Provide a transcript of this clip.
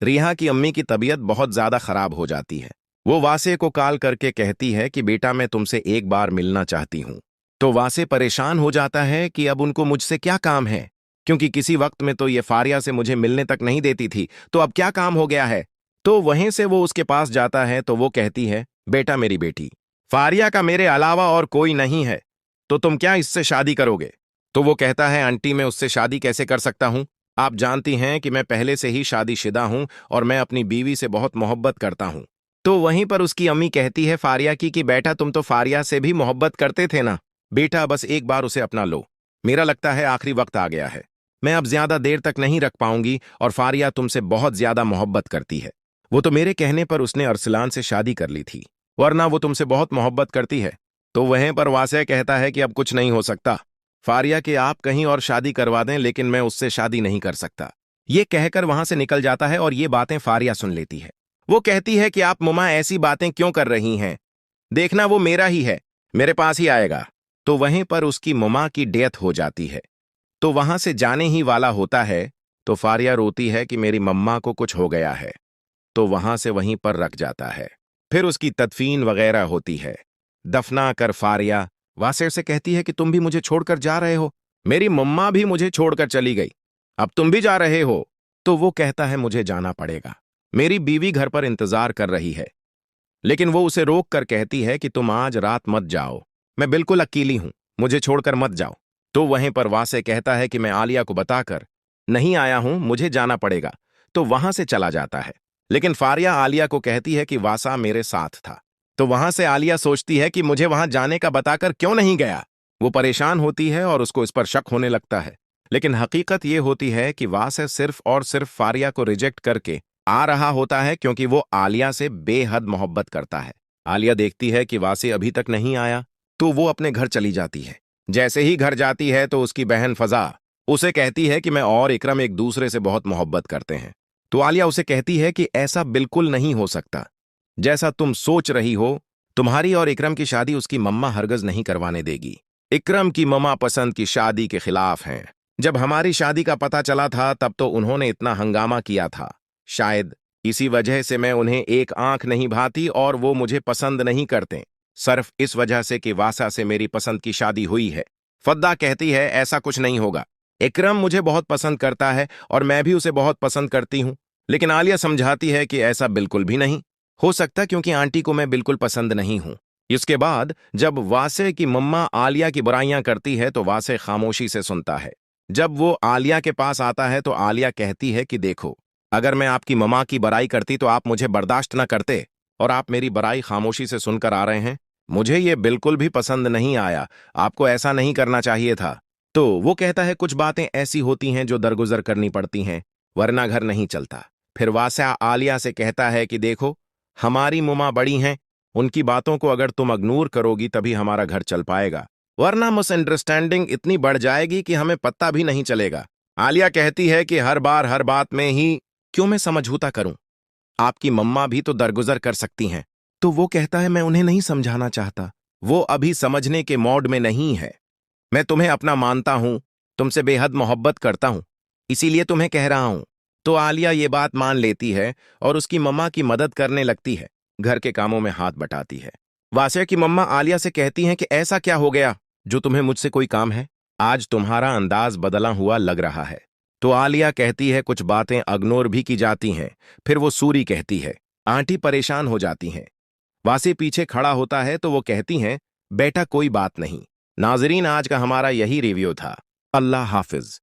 रिहा की अम्मी की तबीयत बहुत ज्यादा खराब हो जाती है। वो वासे को कॉल करके कहती है कि बेटा मैं तुमसे एक बार मिलना चाहती हूँ। तो वासे परेशान हो जाता है कि अब उनको मुझसे क्या काम है, क्योंकि किसी वक्त में तो ये फारिया से मुझे मिलने तक नहीं देती थी, तो अब क्या काम हो गया है। तो वहीं से वो उसके पास जाता है तो वो कहती है, बेटा मेरी बेटी, फारिया का मेरे अलावा और कोई नहीं है, तो तुम क्या इससे शादी करोगे। तो वो कहता है, आंटी मैं उससे शादी कैसे कर सकता हूँ। आप जानती हैं कि मैं पहले से ही शादीशुदा हूं और मैं अपनी बीवी से बहुत मोहब्बत करता हूं। तो वहीं पर उसकी अम्मी कहती है फारिया की कि बेटा तुम तो फारिया से भी मोहब्बत करते थे ना, बेटा बस एक बार उसे अपना लो। मेरा लगता है आखिरी वक्त आ गया है, मैं अब ज्यादा देर तक नहीं रख पाऊंगी और फारिया तुमसे बहुत ज्यादा मोहब्बत करती है। वो तो मेरे कहने पर उसने अरसलान से शादी कर ली थी, वरना वो तुमसे बहुत मोहब्बत करती है। तो वहीं पर वासे कहता है कि अब कुछ नहीं हो सकता, फारिया के आप कहीं और शादी करवा दें, लेकिन मैं उससे शादी नहीं कर सकता। ये कहकर वहां से निकल जाता है और ये बातें फारिया सुन लेती है। वो कहती है कि आप मुमा ऐसी बातें क्यों कर रही हैं, देखना वो मेरा ही है, मेरे पास ही आएगा। तो वहीं पर उसकी मुमा की डेथ हो जाती है। तो वहां से जाने ही वाला होता है तो फारिया रोती है कि मेरी मम्मा को कुछ हो गया है। तो वहां से वहीं पर रख जाता है। फिर उसकी तदफीन वगैरह होती है। दफना कर फारिया वासिर से कहती है कि तुम भी मुझे छोड़कर जा रहे हो, मेरी मम्मा भी मुझे छोड़कर चली गई, अब तुम भी जा रहे हो। तो वो कहता है मुझे जाना पड़ेगा, मेरी बीवी घर पर इंतजार कर रही है। लेकिन वो उसे रोक कर कहती है कि तुम आज रात मत जाओ, मैं बिल्कुल अकेली हूं, मुझे छोड़कर मत जाओ। तो वहीं पर वासे कहता है कि मैं आलिया को बताकर नहीं आया हूं, मुझे जाना पड़ेगा। तो वहां से चला जाता है। लेकिन फारिया आलिया को कहती है कि वासा मेरे साथ था। तो वहां से आलिया सोचती है कि मुझे वहां जाने का बताकर क्यों नहीं गया। वो परेशान होती है और उसको इस पर शक होने लगता है। लेकिन हकीकत ये होती है कि वासे सिर्फ और सिर्फ फारिया को रिजेक्ट करके आ रहा होता है, क्योंकि वो आलिया से बेहद मोहब्बत करता है। आलिया देखती है कि वासे अभी तक नहीं आया, तो वो अपने घर चली जाती है। जैसे ही घर जाती है तो उसकी बहन फजा उसे कहती है कि मैं और इकरम एक दूसरे से बहुत मोहब्बत करते हैं। तो आलिया उसे कहती है कि ऐसा बिल्कुल नहीं हो सकता, जैसा तुम सोच रही हो, तुम्हारी और इकरम की शादी उसकी मम्मा हरगज नहीं करवाने देगी। इकरम की मम्मा पसंद की शादी के खिलाफ हैं। जब हमारी शादी का पता चला था तब तो उन्होंने इतना हंगामा किया था, शायद इसी वजह से मैं उन्हें एक आंख नहीं भाती और वो मुझे पसंद नहीं करते, सिर्फ इस वजह से कि वासा से मेरी पसंद की शादी हुई है। फद्दा कहती है ऐसा कुछ नहीं होगा, इकरम मुझे बहुत पसंद करता है और मैं भी उसे बहुत पसंद करती हूं। लेकिन आलिया समझाती है कि ऐसा बिल्कुल भी नहीं हो सकता, क्योंकि आंटी को मैं बिल्कुल पसंद नहीं हूं। इसके बाद जब वासे की मम्मा आलिया की बुराइयां करती है तो वासे खामोशी से सुनता है। जब वो आलिया के पास आता है तो आलिया कहती है कि देखो, अगर मैं आपकी मम्मा की बुराई करती तो आप मुझे बर्दाश्त न करते, और आप मेरी बुराई खामोशी से सुनकर आ रहे हैं। मुझे ये बिल्कुल भी पसंद नहीं आया, आपको ऐसा नहीं करना चाहिए था। तो वो कहता है कुछ बातें ऐसी होती हैं जो दरगुजर करनी पड़ती हैं, वरना घर नहीं चलता। फिर वासा आलिया से कहता है कि देखो, हमारी मुमा बड़ी हैं, उनकी बातों को अगर तुम इग्नोर करोगी तभी हमारा घर चल पाएगा, वरना मिसअंडरस्टैंडिंग इतनी बढ़ जाएगी कि हमें पता भी नहीं चलेगा। आलिया कहती है कि हर बार हर बात में ही क्यों मैं समझौता करूं, आपकी मम्मा भी तो दरगुजर कर सकती हैं। तो वो कहता है मैं उन्हें नहीं समझाना चाहता, वो अभी समझने के मोड में नहीं है। मैं तुम्हें अपना मानता हूं, तुमसे बेहद मोहब्बत करता हूं, इसीलिए तुम्हें कह रहा हूं। तो आलिया ये बात मान लेती है और उसकी मम्मा की मदद करने लगती है, घर के कामों में हाथ बटाती है। वासिया की मम्मा आलिया से कहती हैं कि ऐसा क्या हो गया जो तुम्हें मुझसे कोई काम है, आज तुम्हारा अंदाज बदला हुआ लग रहा है। तो आलिया कहती है कुछ बातें इग्नोर भी की जाती हैं। फिर वो सूरी कहती है, आंटी परेशान हो जाती हैं। वासी पीछे खड़ा होता है तो वो कहती हैं, बेटा कोई बात नहीं। नाजरीन, आज का हमारा यही रिव्यू था। अल्लाह हाफिज।